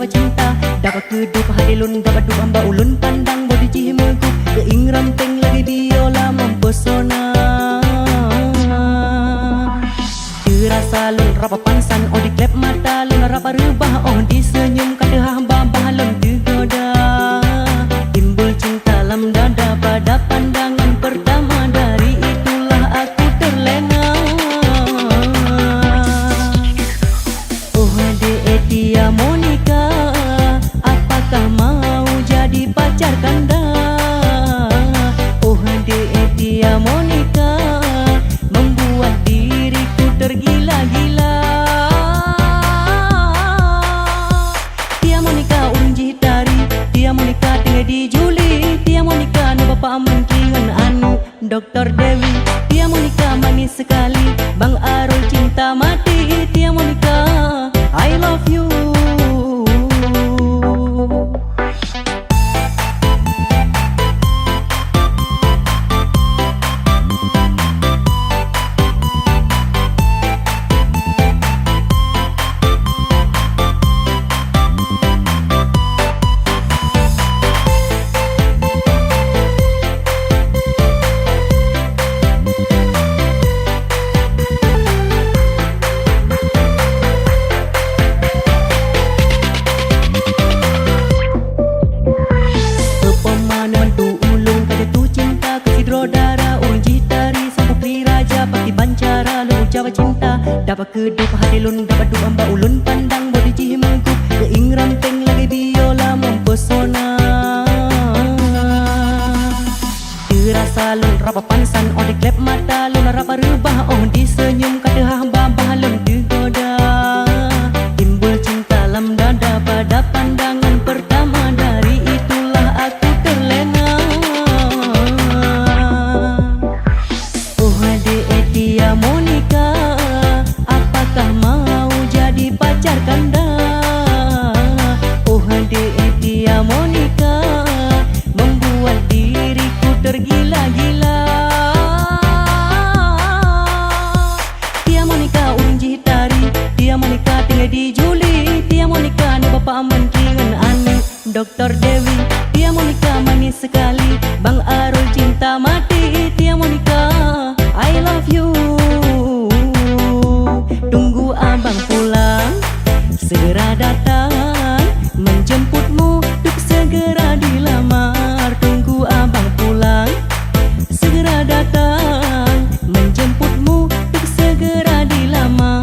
Jawa cinta dapat kedup hadilun dapat du amba ulun pandang bodi jihimuku keing ramping lagi biola mempesona dirasa lun rapa pansan oh di klep mata lun rapa rubah oh disenyum kadehah babah lun digoda timbul cinta lam dada pada pandangan pertama dari itulah aku terlena. Dia Monica, apakah mau jadi pacar kanda? Oh dia Monica, membuat diriku tergila-gila. Dia Monica urang jitari, dia Monica tinggal di Juli, dia Monica nu bapa mengkingan anu Dr. Dewi. Dia Monica manis sekali, Bang Arul cinta mati. Dia Monica I love you. Jawa cinta dapat kedup hadilun dapat du amba ulun pandang bodi jihimuku keing ramping lagi biola mempesona dirasa lun rapa pansan oh di klep mata lun rapa rubah oh disenyum kadehah babah lun digoda timbul cinta lam dada pada pandangan pertama dari itulah aku terlena. Oh dia Monica, apakah mau jadi pacar kanda? Oh dia Monica, membuat diriku tergila-gila. Dia Monica urang jitari, dia Monica tinggal di Juli, dia Monica nu bapa mengkingan anu Dr. Dewi. Dia Monica manis sekali, Bang Arul cinta mati. Dia Monica I love you. Tunggu abang pulang, segera datang menjemputmu untuk segera dilamar. Tunggu abang pulang, segera datang menjemputmu untuk segera dilamar.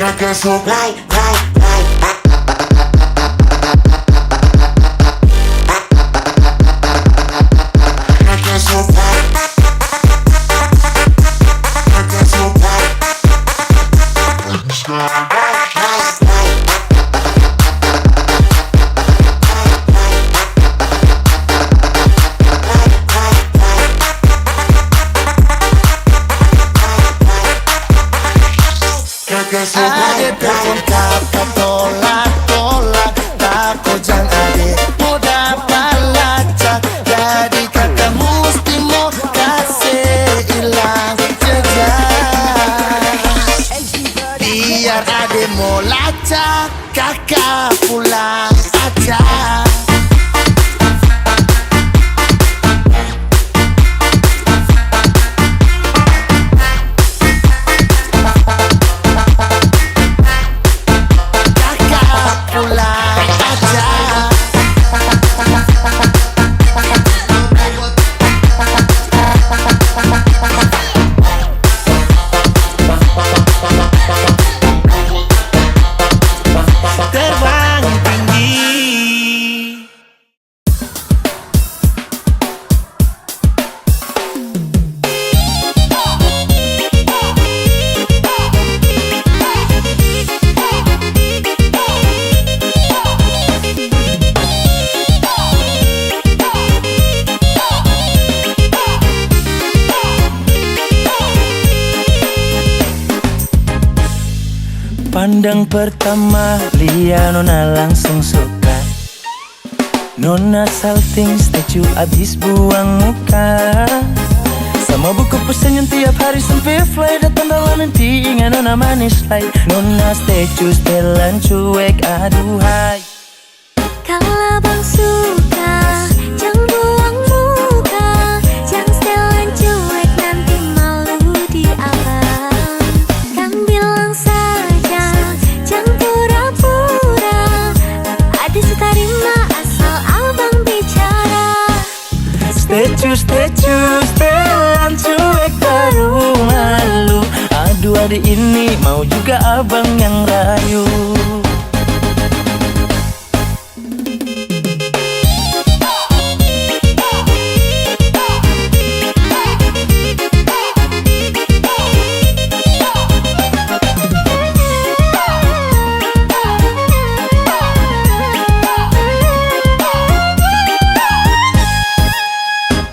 Kakak so right, right, right. Kakak so right. Kakak so right. Right, right, right. Ade telepon kakak tolak-tolak, takut jangan ade mau dapat lacak. Jadi kakak mesti mau kasih hilang jejak. Biar ade mau lacak, kakak pulang aja. Terbang tinggi. Pandang pertama, Lia Nona langsung suka. Nona salting statue abis buang muka. Sama buku pesan yang tiap hari sampai fly. Datang dalam mimpi ingat Nona manis like. Nona statue setelan cuek, aduhai. Kalau abang suka, jangan buang muka. Jangan setelan cuek, nanti malu di abang. Kan bilang saja, jangan pura-pura. Ada setarima asal abang bicara. Statue setelan cuek baru malu. Aduh adik ini mau juga abang yang rayu.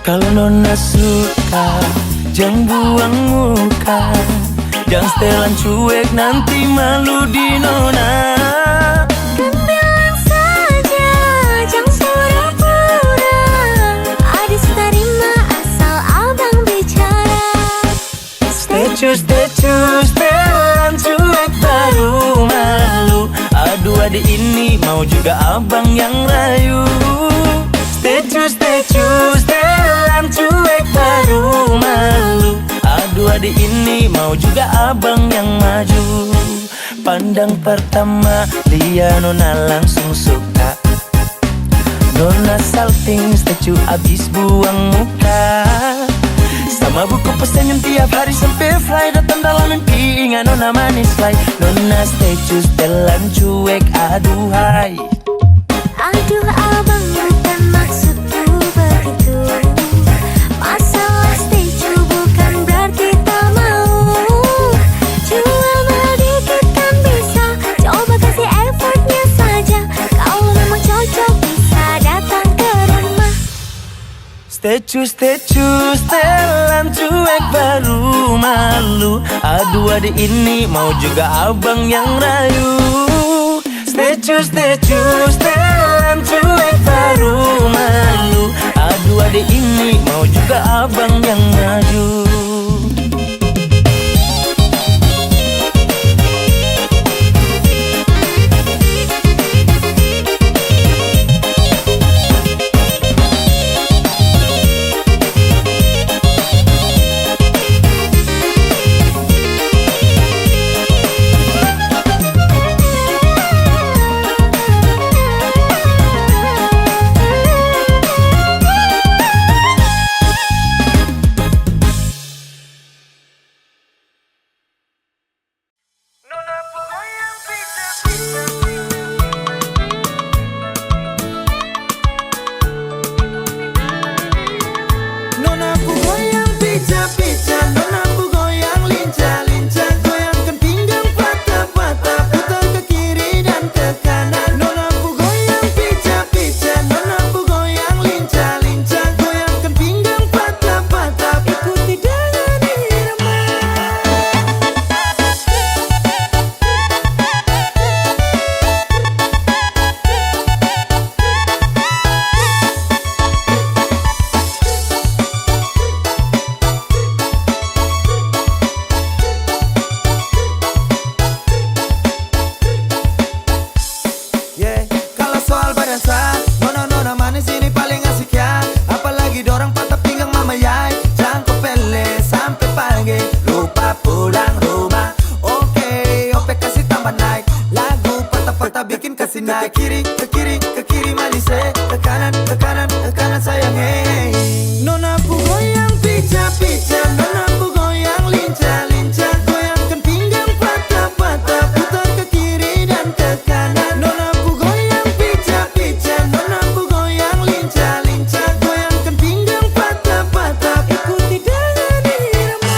Kalau Nona suka, jangan buang muka. Jangan setelan cuek, nanti malu di Nona. Kan bilang saja, jangan pura-pura. Ada setarima asal abang bicara. Statue setelan cuek baru malu. Aduh adik ini mau juga abang yang rayu. Statue setelan cuek baru malu. Aduh adik ini mau juga abang yang maju. Pandang pertama, Lia Nona langsung suka. Nona salting statue abis buang muka. Sama buku pesan yang tiap hari sampai fly. Datang dalam mimpi ingat Nona manis like. Nona statue setelan cuek, aduhai. Aduh abang bukan maksudku begitu. Masalah statue bukan berarti tak mau. Jual mahal dikit kan bisa. Coba kasih effortnya saja. Kalau memang cocok bisa datang ke rumah. Statue setelan cuek baru malu. Aduh adik ini mau juga abang yang rayu. Statue setelan cuek baru malu. Aduh adik ini mau juga abang yang maju. Ke kiri, ke kiri, ke kiri manis ke kanan, ke kanan, ke kanan sayang Nona pu goyang pica-pica, nona pu goyang lincah-lincah, goyangkan pinggang patah-patah, putar ke kiri dan ke kanan. Nona pu goyang pica-pica, nona pu goyang lincah-lincah, goyangkan pinggang patah-patah, ikuti dengan irama.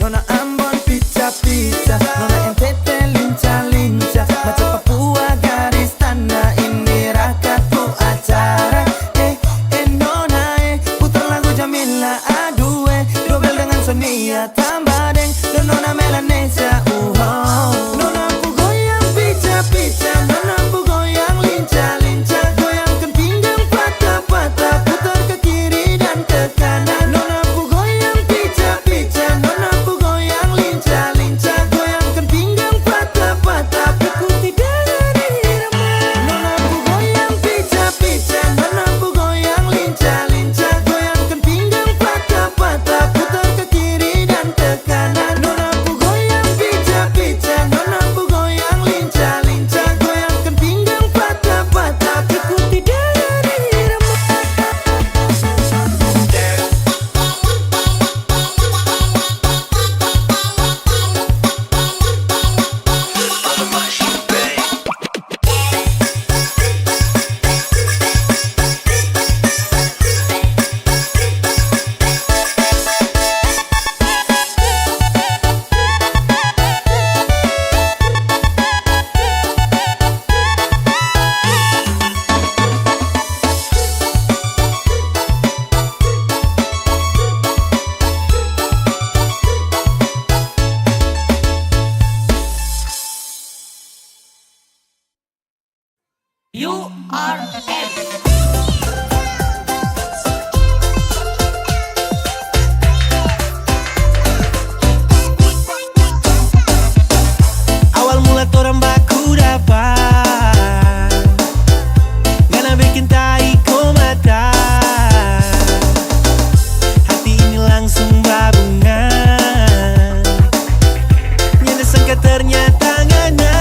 Nona Ambon pica-pica, nona NTT lincah-lincah, macam Papua garis tanah ini rakatku acara. Nona putar lagu Jamila aduh double dengan Sonia tambah deng dan nona Melanesia Nona pu goyang pica-pica, nona pu goyang lincah-lincah, goyangkan pinggang patah-patah, putar ke kiri dan ke kanan. Nona pu goyang pica-pica, nona pu goyang lincah-lincah, goyangkan pinggang patah-patah, ikuti dengan irama. Nona pu goyang pica-pica, nona pu goyang lincah-lincah, goyangkan pinggang patah-patah, putar ke kiri dan ke kanan. Nona pu goyang pica-pica, nona pu goyang lincah-lincah, goyangkan pinggang patah-patah, ikuti dengan irama. Awal mula torang baku dapat, ngana bikin tai mata, hati ini langsung babungan, nyana sangka ternyata ngana.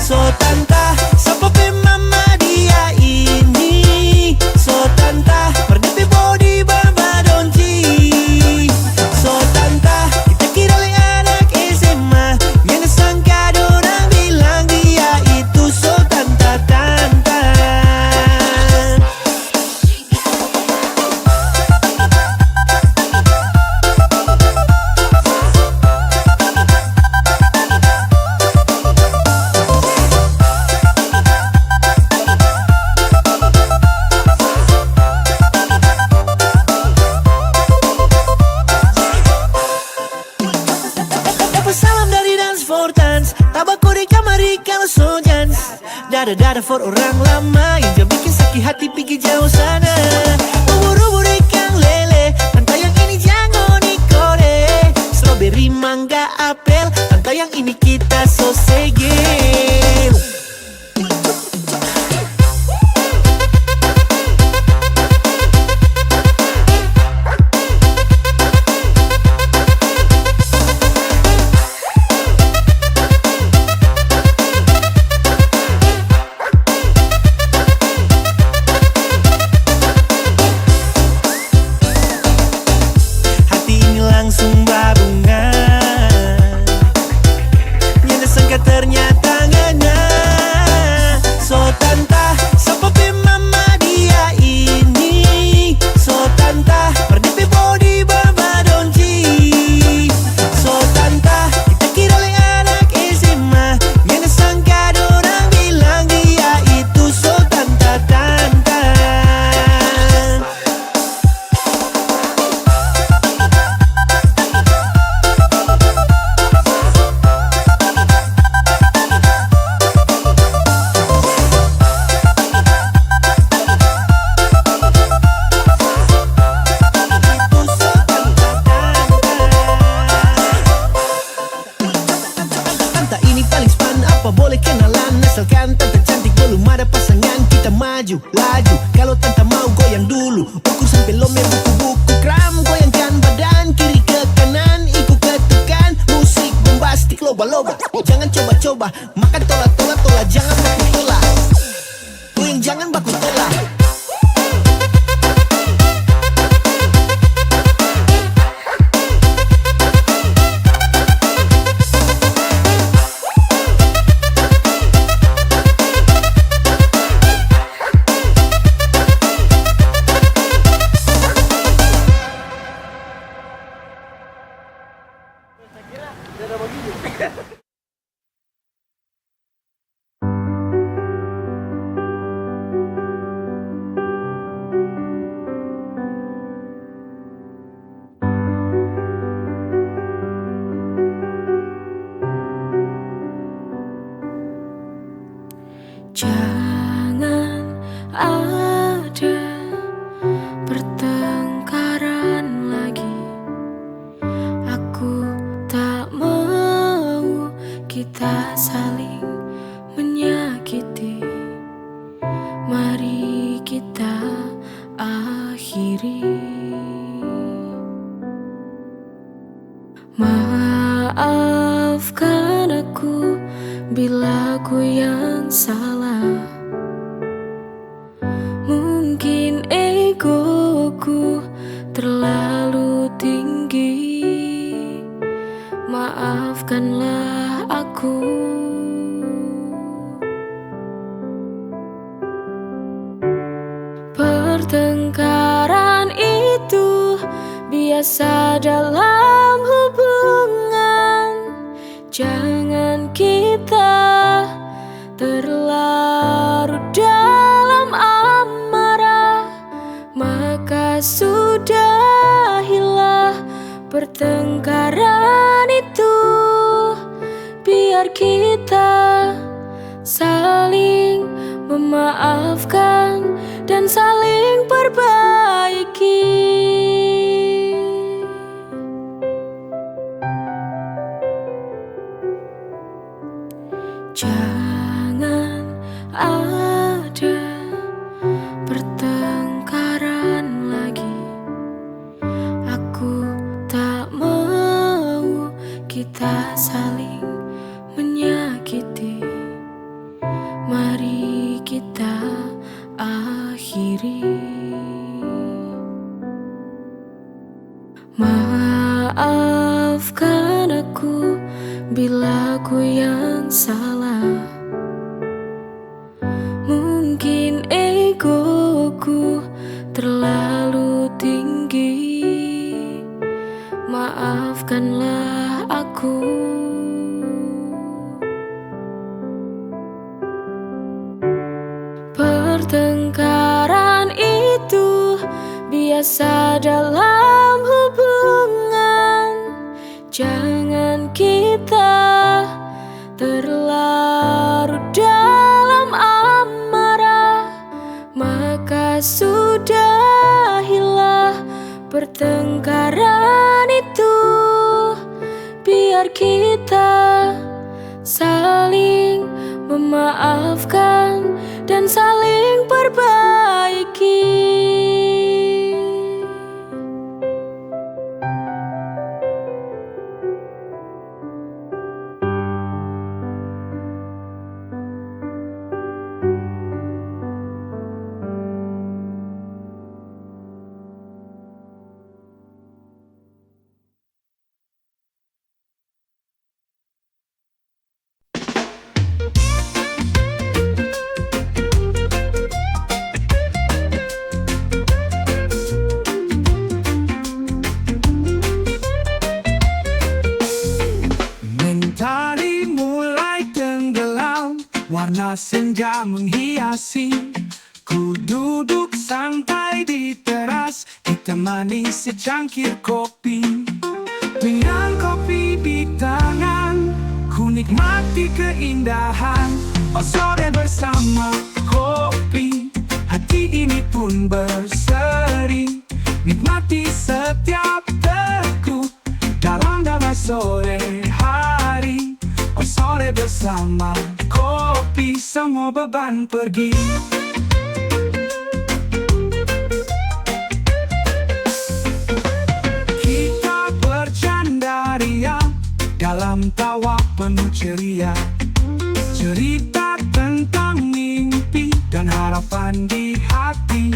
So tanta, sapa pe mama dia ini, so tanta, perdepe body barbadonci, so tanta, kita kira le anak SMA, nyana sangka dorang bilang dia itu so tanta tanta. Dapat salam dari Dance for Dance, tabako di kamari kalau so jans. Dada-dada for orang lama yang jangan bikin sakit hati pergi jauh sana. Ubur-ubur ikan lele, pantai yang ini jangan ikore. Strawberry, mangga, apel, pantai yang ini kita so segel. Melome buku-buku kram, goyangkan badan kiri ke kanan, ikut ketukan musik bombastik loba-loba. Jangan coba-coba makan tola-tola, jangan baku tola. Goyang jangan baku tola. Jangan ada pertengkaran lagi. Aku tak mau kita saling menyakiti. Mari kita akhiri. Maafkan aku bila ku yang salah. Mungkin egoku terlalu tinggi. Maafkanlah aku. Pertengkaran itu biasa dalam hubungan. Jangan kita terlarut dalam amarah, maka sudahilah pertengkaran itu. Biar kita saling memaafkan dan saling perbaiki. Jangan ada pertengkaran lagi. Aku tak mau kita saling menyakiti. Mari kita akhiri. Maafkan aku bila ku yang salah. Mungkin egoku terlalu tinggi. Maafkanlah aku. Pertengkaran itu biasa dalam hubungan. Jangan kita terlarut dalam amarah, maka sudahilah pertengkaran itu. Biar kita saling memaafkan dan saling perbaiki. Mentari mulai tenggelam, warna senja menghiasi. Ku duduk santai di teras, ditemani secangkir kopi. Dengan kopi di tangan, ku nikmati keindahan. Oh sore bersama kopi, hati ini pun berseri. Nikmati setiap detik dalam damai sore hari. Oh sore bersama kopi, semua beban pergi. dalam tawa penuh ceria. Cerita tentang mimpi dan harapan di hati.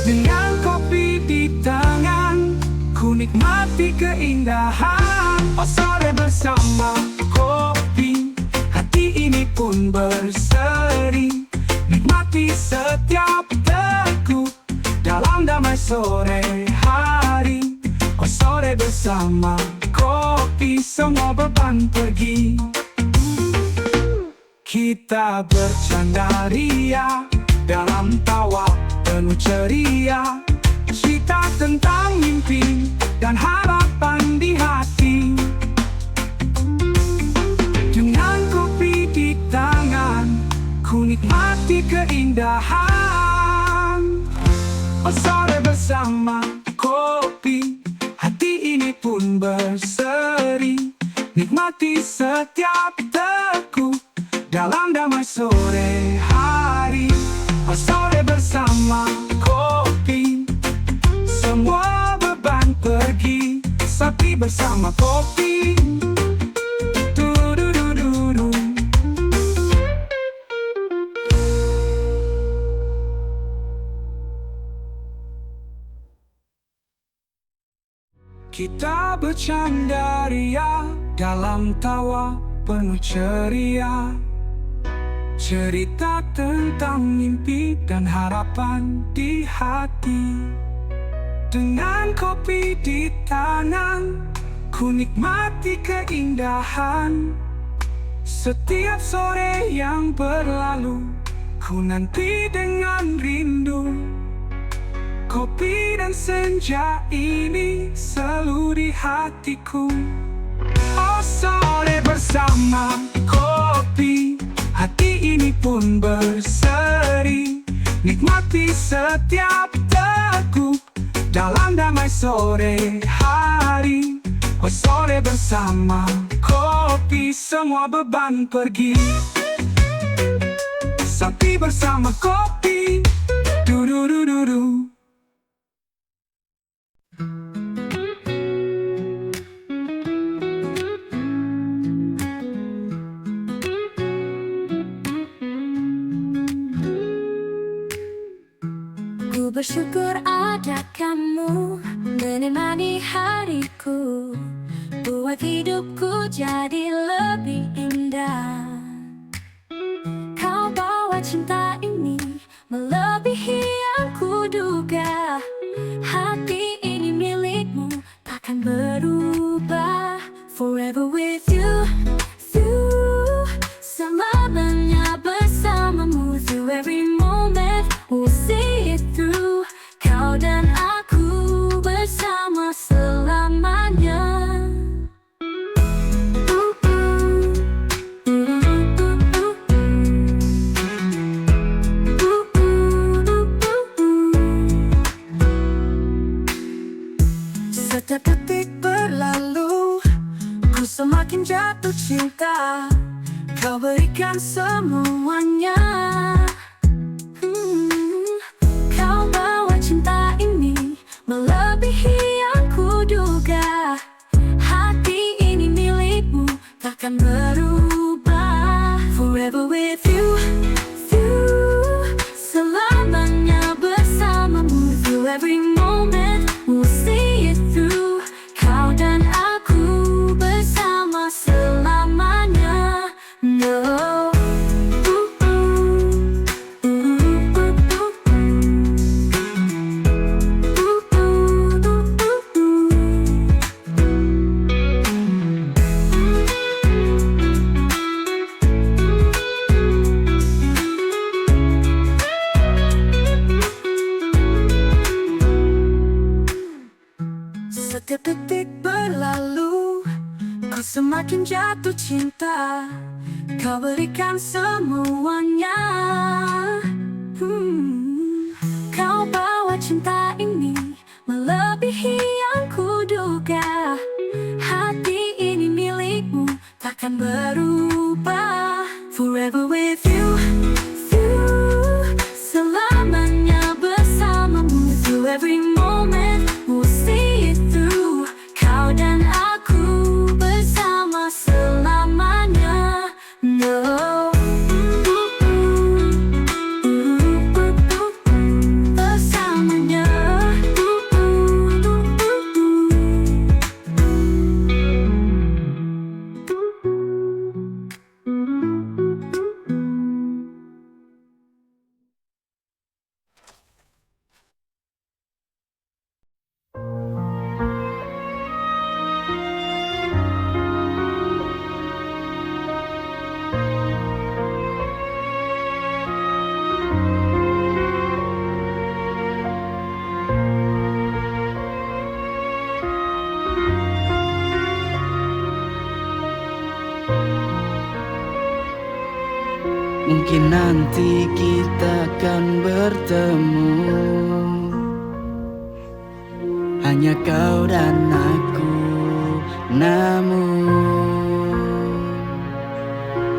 Dengan kopi di tangan, ku nikmati keindahan. Oh sore bersama kopi, hati ini pun berseri. Nikmati setiap degup dalam damai sore hari. Oh sore bersama kopi, semua beban pergi. Kita bercanda ria dalam tawa penuh ceria. Cerita tentang mimpi dan harapan di hati. Dengan kopi di tangan, ku nikmati keindahan. Oh sore bersama kopi, hati ini pun berseri. Nikmati setiap degup dalam damai sore hari. Oh sore bersama kopi, semua beban pergi. Sapi bersama kopi. Du-du-du-du-du. Kita bercanda ria dalam tawa penuh ceria. Cerita tentang mimpi dan harapan di hati. Dengan kopi di tangan, ku nikmati keindahan. Setiap sore yang berlalu, ku nanti dengan rindu. Kopi dan senja ini selalu di hatiku. Oh sore bersama kopi, hati ini pun berseri. Nikmati setiap degup dalam damai sore hari. Oh sore bersama kopi, semua beban pergi. Sapi bersama kopi. Du-du-du-du-du. Ku bersyukur ada kamu menemani hariku, buat hidupku jadi lebih indah. Kau bawa cinta ini melebihi yang kuduga. Hati ini milikmu, takkan berubah. Forever with you, selamanya bersamamu. Through every moment, we'll see it through. Kau dan aku bersama selamanya. Setiap detik berlalu, ku semakin jatuh cinta. Kau berikan semuanya. Kau bawa cinta ini melebihi yang kuduga. Hati ini milikmu, takkan berubah. Forever with you, selamanya bersamamu. Through every moment, we'll see it through. Kau dan aku bersama selamanya. No. setiap detik berlalu, ku semakin jatuh cinta. Kau berikan semuanya. Kau bawa cinta ini melebihi yang kuduga. Hati ini milikmu, takkan berubah. Forever with you, selamanya bersamamu. Through every moment, we'll see it through. Kau dan aku bersama Mungkin nanti kita akan bertemu, hanya kau dan aku. Namun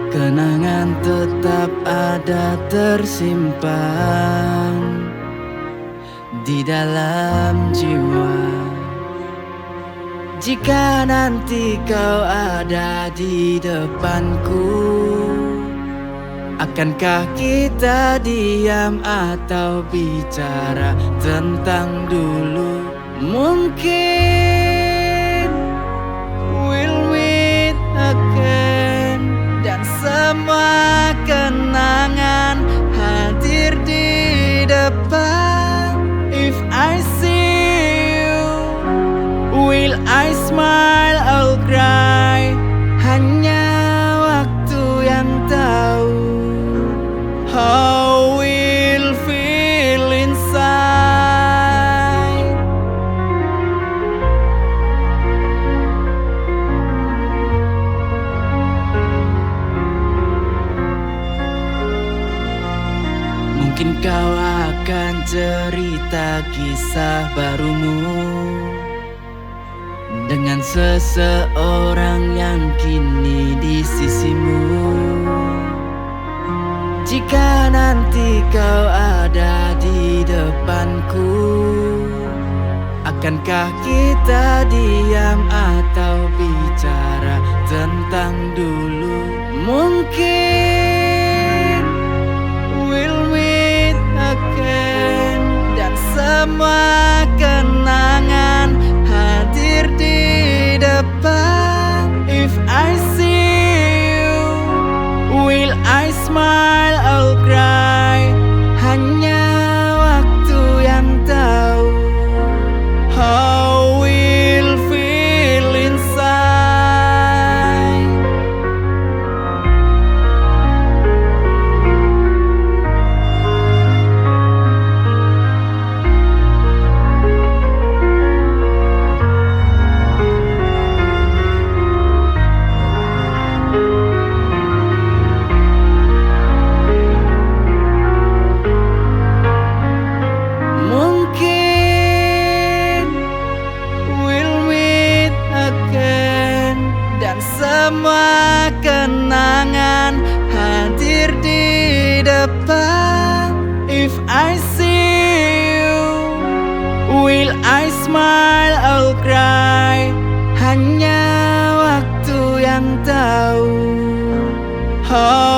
kenangan tetap ada tersimpan di dalam jiwa. Jika nanti kau ada di depanku, akankah kita diam atau bicara tentang dulu? Mungkin we'll meet again, dan semua kenangan hadir di depan. If I see you, will I smile or cry? Hanya waktu yang tahu how we'll feel inside. Mungkin kau akan cerita kisah barumu dengan seseorang yang kini di sisimu. Jika nanti kau ada di depanku, akankah kita diam atau bicara tentang dulu? Mungkin we'll meet again, dan semua kenangan hadir di depan. If I see you, will I smile or cry? Hanya waktu yang tahu how we'll feel inside. Mungkin we'll meet again, dan semua kenangan hadir di depan. If I see you, will I smile or cry? Hanya waktu yang tahu how